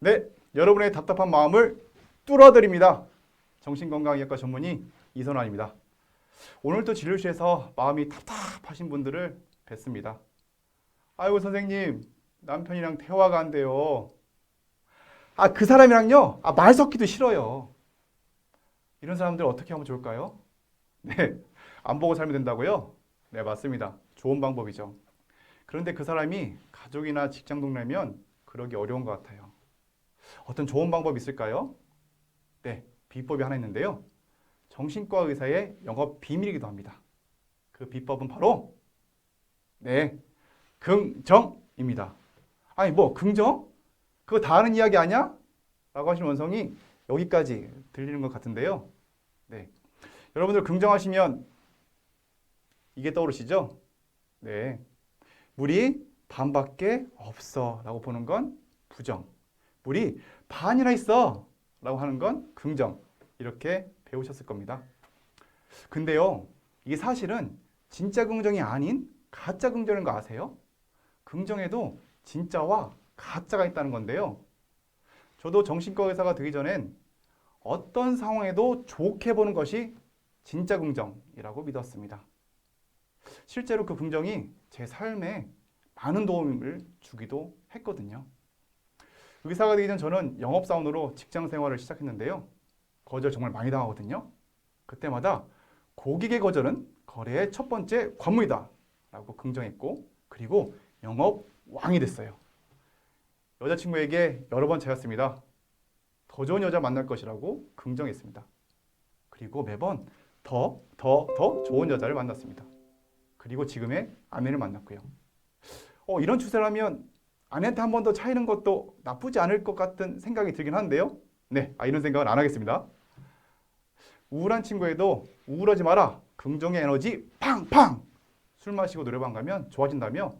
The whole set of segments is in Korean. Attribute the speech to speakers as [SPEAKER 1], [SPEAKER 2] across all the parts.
[SPEAKER 1] 네, 여러분의 답답한 마음을 뚫어드립니다. 정신건강의학과 전문의 이선환입니다. 오늘도 진료실에서 마음이 답답하신 분들을 뵙습니다. 아이고 선생님, 남편이랑 대화가 안 돼요. 그 사람이랑요, 말 섞기도 싫어요. 이런 사람들 어떻게 하면 좋을까요? 네, 안 보고 살면 된다고요? 네, 맞습니다. 좋은 방법이죠. 그런데 그 사람이 가족이나 직장 동료면 그러기 어려운 것 같아요. 어떤 좋은 방법이 있을까요? 네, 비법이 하나 있는데요. 정신과 의사의 영업 비밀이기도 합니다. 그 비법은 바로 네, 긍정입니다. 아니 뭐 긍정? 그거 다 아는 이야기 아니야? 라고 하시는 원성이 여기까지 들리는 것 같은데요. 네, 여러분들 긍정하시면 이게 떠오르시죠? 네, 물이 반밖에 없어 라고 보는 건 부정, 물이 반이나 있어 라고 하는 건 긍정, 이렇게 배우셨을 겁니다. 근데요, 이게 사실은 진짜 긍정이 아닌 가짜 긍정인 거 아세요? 긍정에도 진짜와 가짜가 있다는 건데요. 저도 정신과 의사가 되기 전엔 어떤 상황에도 좋게 보는 것이 진짜 긍정이라고 믿었습니다. 실제로 그 긍정이 제 삶에 많은 도움을 주기도 했거든요. 의사가 되기 전 저는 영업사원으로 직장 생활을 시작했는데요. 거절 정말 많이 당하거든요. 그때마다 고객의 거절은 거래의 첫 번째 관문이다 라고 긍정했고, 그리고 영업 왕이 됐어요. 여자친구에게 여러 번 차였습니다. 더 좋은 여자 만날 것이라고 긍정했습니다. 그리고 매번 더 좋은 여자를 만났습니다. 그리고 지금의 아내를 만났고요. 이런 추세라면 아내한테 한 번 더 차이는 것도 나쁘지 않을 것 같은 생각이 들긴 하는데요. 네, 이런 생각은 안 하겠습니다. 우울한 친구에도 우울하지 마라. 긍정의 에너지 팡팡! 술 마시고 노래방 가면 좋아진다며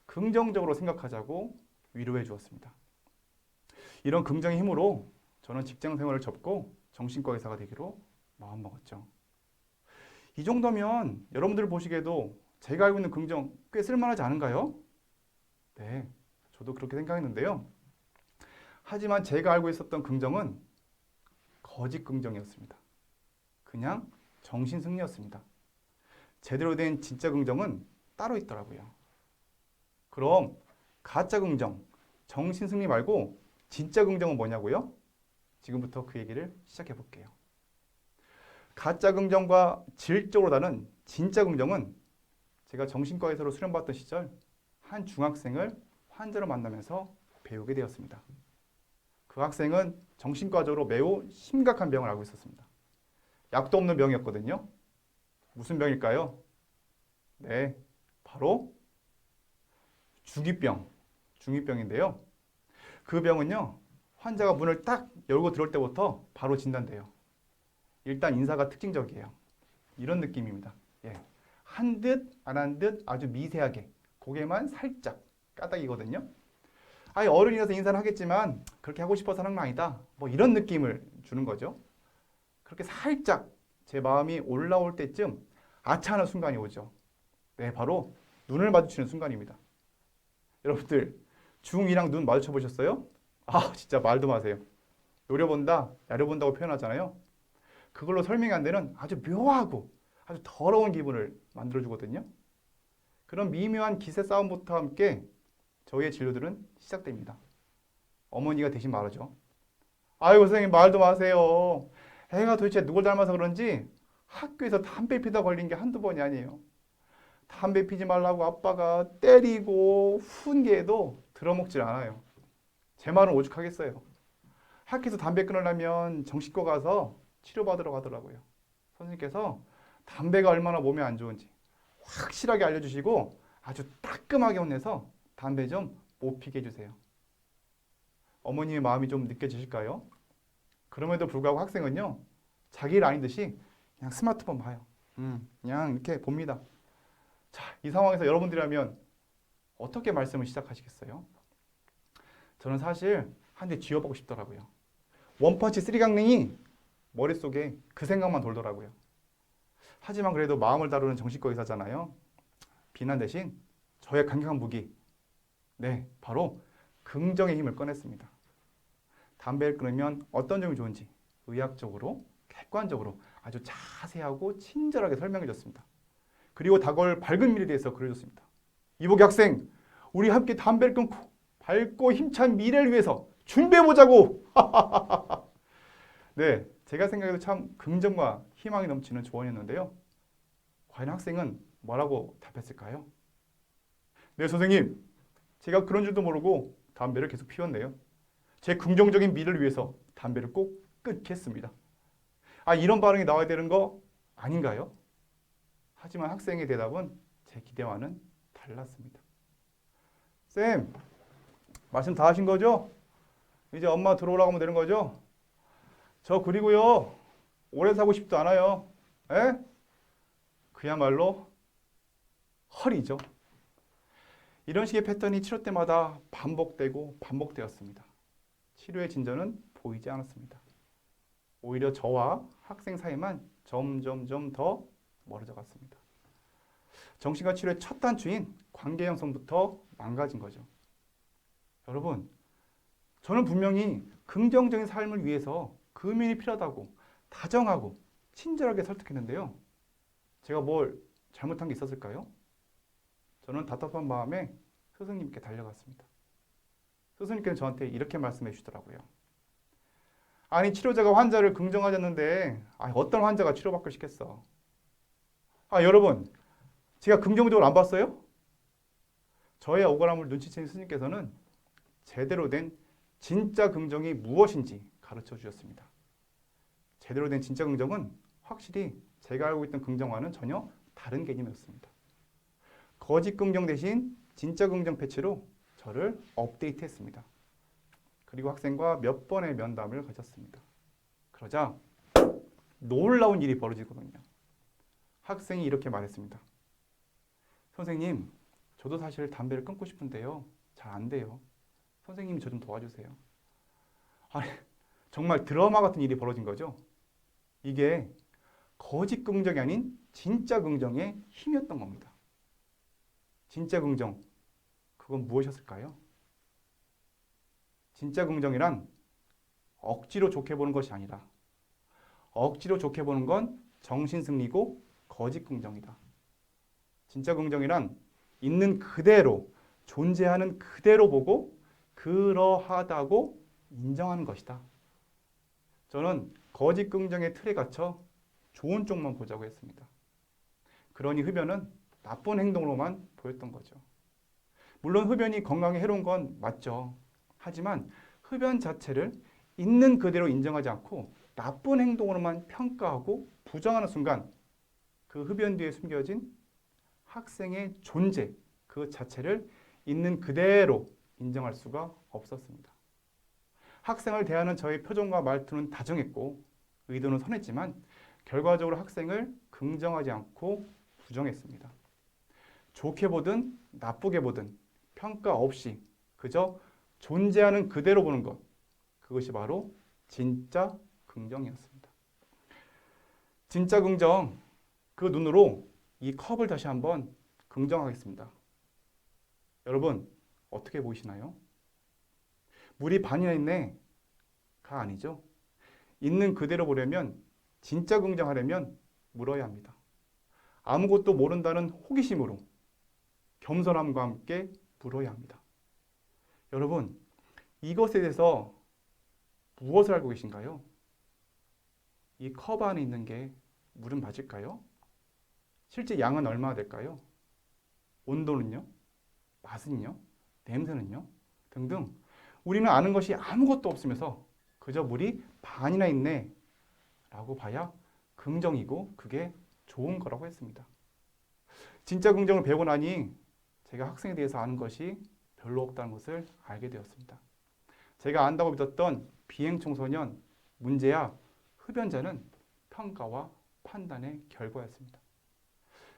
[SPEAKER 1] 긍정적으로 생각하자고 위로해 주었습니다. 이런 긍정의 힘으로 저는 직장 생활을 접고 정신과 의사가 되기로 마음먹었죠. 이 정도면 여러분들 보시기에도 제가 알고 있는 긍정 꽤 쓸만하지 않은가요? 네, 저도 그렇게 생각했는데요. 하지만 제가 알고 있었던 긍정은 거짓 긍정이었습니다. 그냥 정신승리였습니다. 제대로 된 진짜 긍정은 따로 있더라고요. 그럼 가짜 긍정, 정신승리 말고 진짜 긍정은 뭐냐고요? 지금부터 그 얘기를 시작해 볼게요. 가짜 긍정과 질적으로 다른 진짜 긍정은 제가 정신과에서 수련받던 시절 한 중학생을 환자로 만나면서 배우게 되었습니다. 그 학생은 정신과적으로 매우 심각한 병을 앓고 있었습니다. 약도 없는 병이었거든요. 무슨 병일까요? 네, 바로 중이병, 중이병인데요. 그 병은요, 환자가 문을 딱 열고 들어올 때부터 바로 진단돼요. 일단 인사가 특징적이에요. 이런 느낌입니다. 예. 한 듯, 안 한 듯 아주 미세하게 고개만 살짝 까닥이거든요. 어른이라서 인사를 하겠지만 그렇게 하고 싶어서 하는 건 아니다. 뭐 이런 느낌을 주는 거죠. 그렇게 살짝 제 마음이 올라올 때쯤 아차하는 순간이 오죠. 네, 바로 눈을 마주치는 순간입니다. 여러분들 중2랑 눈 마주쳐 보셨어요? 진짜 말도 마세요. 노려본다, 야려본다고 표현하잖아요. 그걸로 설명이 안 되는 아주 묘하고 아주 더러운 기분을 만들어주거든요. 그런 미묘한 기세 싸움부터 함께 저희의 진료들은 시작됩니다. 어머니가 대신 말하죠. 아이고 선생님 말도 마세요. 애가 도대체 누굴 닮아서 그런지 학교에서 담배 피다 걸린 게 한두 번이 아니에요. 담배 피지 말라고 아빠가 때리고 훈계해도 들어먹질 않아요. 제 말은 오죽하겠어요. 학교에서 담배 끊으려면 정신과 가서 치료받으러 가더라고요. 선생님께서 담배가 얼마나 몸에 안 좋은지 확실하게 알려주시고 아주 따끔하게 혼내서 담배 좀 못 피게 해주세요. 어머님의 마음이 좀 느껴지실까요? 그럼에도 불구하고 학생은요, 자기 일 아니듯이 그냥 스마트폰 봐요. 그냥 이렇게 봅니다. 자, 이 상황에서 여러분들이라면 어떻게 말씀을 시작하시겠어요? 저는 사실 한 대 쥐어보고 싶더라고요. 원펀치 쓰리 강냉이 머릿속에 그 생각만 돌더라고요. 하지만 그래도 마음을 다루는 정신과 의사잖아요. 비난 대신 저의 강력한 무기, 네, 바로 긍정의 힘을 꺼냈습니다. 담배를 끊으면 어떤 점이 좋은지 의학적으로, 객관적으로 아주 자세하고 친절하게 설명해 줬습니다. 그리고 다가올 밝은 미래에 대해서 그려줬습니다. 이보기 학생, 우리 함께 담배를 끊고 밝고 힘찬 미래를 위해서 준비해보자고! 네, 제가 생각해도 참 긍정과 희망이 넘치는 조언이었는데요. 과연 학생은 뭐라고 답했을까요? 네, 선생님. 제가 그런 줄도 모르고 담배를 계속 피웠네요. 제 긍정적인 미래를 위해서 담배를 꼭 끊겠습니다. 아, 이런 반응이 나와야 되는 거 아닌가요? 하지만 학생의 대답은 제 기대와는 달랐습니다. 쌤, 말씀 다 하신 거죠? 이제 엄마 들어오라고 하면 되는 거죠? 저 그리고요, 오래 사고 싶지도 않아요. 에? 그야말로 헐이죠. 이런 식의 패턴이 치료 때마다 반복되고 반복되었습니다. 치료의 진전은 보이지 않았습니다. 오히려 저와 학생 사이만 점점점 더 멀어져 갔습니다. 정신과 치료의 첫 단추인 관계 형성부터 망가진 거죠. 여러분, 저는 분명히 긍정적인 삶을 위해서 금연이 필요하다고 다정하고 친절하게 설득했는데요. 제가 뭘 잘못한 게 있었을까요? 저는 답답한 마음에 스승님께 달려갔습니다. 스승님께는 저한테 이렇게 말씀해 주시더라고요. 아니, 치료자가 환자를 긍정하셨는데 어떤 환자가 치료받고 싶겠어. 여러분, 제가 긍정적으로 안 봤어요? 저의 억울함을 눈치챈 스님께서는 제대로 된 진짜 긍정이 무엇인지 가르쳐 주셨습니다. 제대로 된 진짜 긍정은 확실히 제가 알고 있던 긍정과는 전혀 다른 개념이었습니다. 거짓 긍정 대신 진짜 긍정 패치로 저를 업데이트했습니다. 그리고 학생과 몇 번의 면담을 가졌습니다. 그러자 놀라운 일이 벌어지거든요. 학생이 이렇게 말했습니다. 선생님, 저도 사실 담배를 끊고 싶은데요. 잘 안 돼요. 선생님이 저 좀 도와주세요. 아니, 정말 드라마 같은 일이 벌어진 거죠. 이게 거짓 긍정이 아닌 진짜 긍정의 힘이었던 겁니다. 진짜 긍정, 그건 무엇이었을까요? 진짜 긍정이란 억지로 좋게 보는 것이 아니라 억지로 좋게 보는 건 정신승리고 거짓 긍정이다. 진짜 긍정이란 있는 그대로, 존재하는 그대로 보고 그러하다고 인정하는 것이다. 저는 거짓 긍정의 틀에 갇혀 좋은 쪽만 보자고 했습니다. 그러니 흡연은 나쁜 행동으로만 보였던 거죠. 물론 흡연이 건강에 해로운 건 맞죠. 하지만 흡연 자체를 있는 그대로 인정하지 않고 나쁜 행동으로만 평가하고 부정하는 순간 그 흡연 뒤에 숨겨진 학생의 존재 그 자체를 있는 그대로 인정할 수가 없었습니다. 학생을 대하는 저의 표정과 말투는 다정했고 의도는 선했지만 결과적으로 학생을 긍정하지 않고 부정했습니다. 좋게 보든 나쁘게 보든 평가 없이 그저 존재하는 그대로 보는 것, 그것이 바로 진짜 긍정이었습니다. 진짜 긍정, 그 눈으로 이 컵을 다시 한번 긍정하겠습니다. 여러분, 어떻게 보이시나요? 물이 반이나 있네가 아니죠. 있는 그대로 보려면, 진짜 긍정하려면 물어야 합니다. 아무것도 모른다는 호기심으로 겸손함과 함께 물어야 합니다. 여러분, 이것에 대해서 무엇을 알고 계신가요? 이 컵 안에 있는 게 물은 맞을까요? 실제 양은 얼마나 될까요? 온도는요? 맛은요? 냄새는요? 등등 우리는 아는 것이 아무것도 없으면서 그저 물이 반이나 있네 라고 봐야 긍정이고 그게 좋은 거라고 했습니다. 진짜 긍정을 배우고 나니 제가 학생에 대해서 아는 것이 별로 없다는 것을 알게 되었습니다. 제가 안다고 믿었던 비행청소년, 문제야, 흡연자는 평가와 판단의 결과였습니다.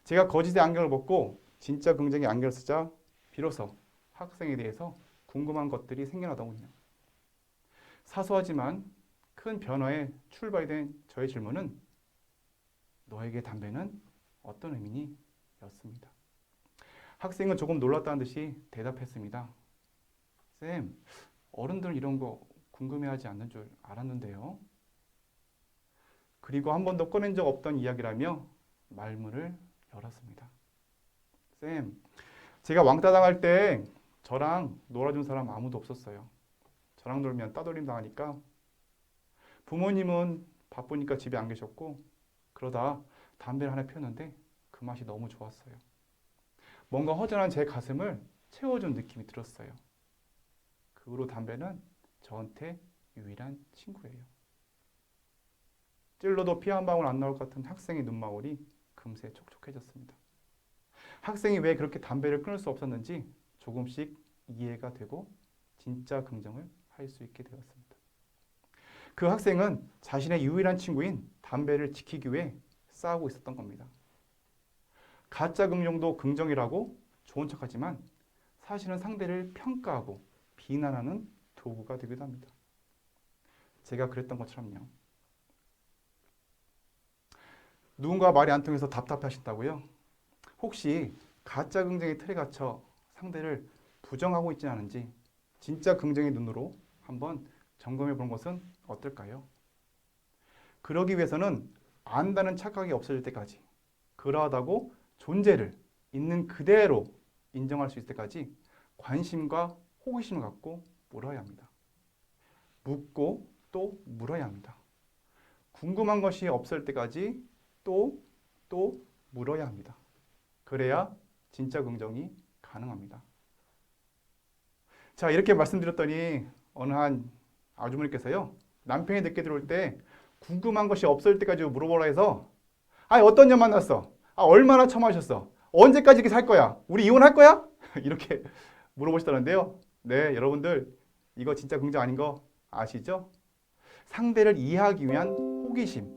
[SPEAKER 1] 제가 거짓의 안경을 벗고 진짜 긍정의 안경을 쓰자 비로소 학생에 대해서 궁금한 것들이 생겨나더군요. 사소하지만 큰 변화의 출발이 된 저의 질문은 너에게 담배는 어떤 의미니? 였습니다. 학생은 조금 놀랐다는 듯이 대답했습니다. 쌤, 어른들은 이런 거 궁금해하지 않는 줄 알았는데요. 그리고 한 번도 꺼낸 적 없던 이야기라며 말문을 열었습니다. 쌤, 제가 왕따 당할 때 저랑 놀아준 사람 아무도 없었어요. 저랑 놀면 따돌림 당하니까 부모님은 바쁘니까 집에 안 계셨고 그러다 담배를 하나 피웠는데 그 맛이 너무 좋았어요. 뭔가 허전한 제 가슴을 채워준 느낌이 들었어요. 그 후로 담배는 저한테 유일한 친구예요. 찔러도 피 한 방울 안 나올 것 같은 학생의 눈망울이 금세 촉촉해졌습니다. 학생이 왜 그렇게 담배를 끊을 수 없었는지 조금씩 이해가 되고 진짜 긍정을 할 수 있게 되었습니다. 그 학생은 자신의 유일한 친구인 담배를 지키기 위해 싸우고 있었던 겁니다. 가짜 긍정도 긍정이라고 좋은 척하지만 사실은 상대를 평가하고 비난하는 도구가 되기도 합니다. 제가 그랬던 것처럼요. 누군가 말이 안 통해서 답답하신다고요? 혹시 가짜 긍정의 틀에 갇혀 상대를 부정하고 있지 않은지 진짜 긍정의 눈으로 한번 점검해 보는 것은 어떨까요? 그러기 위해서는 안다는 착각이 없어질 때까지 그러하다고 존재를 있는 그대로 인정할 수 있을 때까지 관심과 호기심을 갖고 물어야 합니다. 묻고 또 물어야 합니다. 궁금한 것이 없을 때까지 또 물어야 합니다. 그래야 진짜 긍정이 가능합니다. 자, 이렇게 말씀드렸더니 어느 한 아주머니께서요. 남편이 늦게 들어올 때 궁금한 것이 없을 때까지 물어보라 해서 어떤 년 만났어? 얼마나 처음 하셨어? 언제까지 이렇게 살 거야? 우리 이혼할 거야? 이렇게 물어보시더라는데요. 네, 여러분들 이거 진짜 긍정 아닌 거 아시죠? 상대를 이해하기 위한 호기심,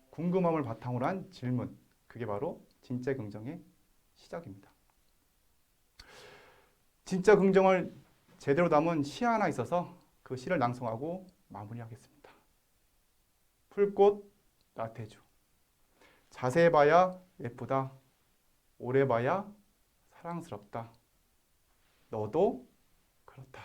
[SPEAKER 1] 궁금함을 바탕으로 한 질문. 그게 바로 진짜 긍정의 시작입니다. 진짜 긍정을 제대로 담은 시 하나 있어서 그 시를 낭송하고 마무리하겠습니다. 풀꽃 나태주. 자세히 봐야 예쁘다. 오래 봐야 사랑스럽다. 너도 그렇다.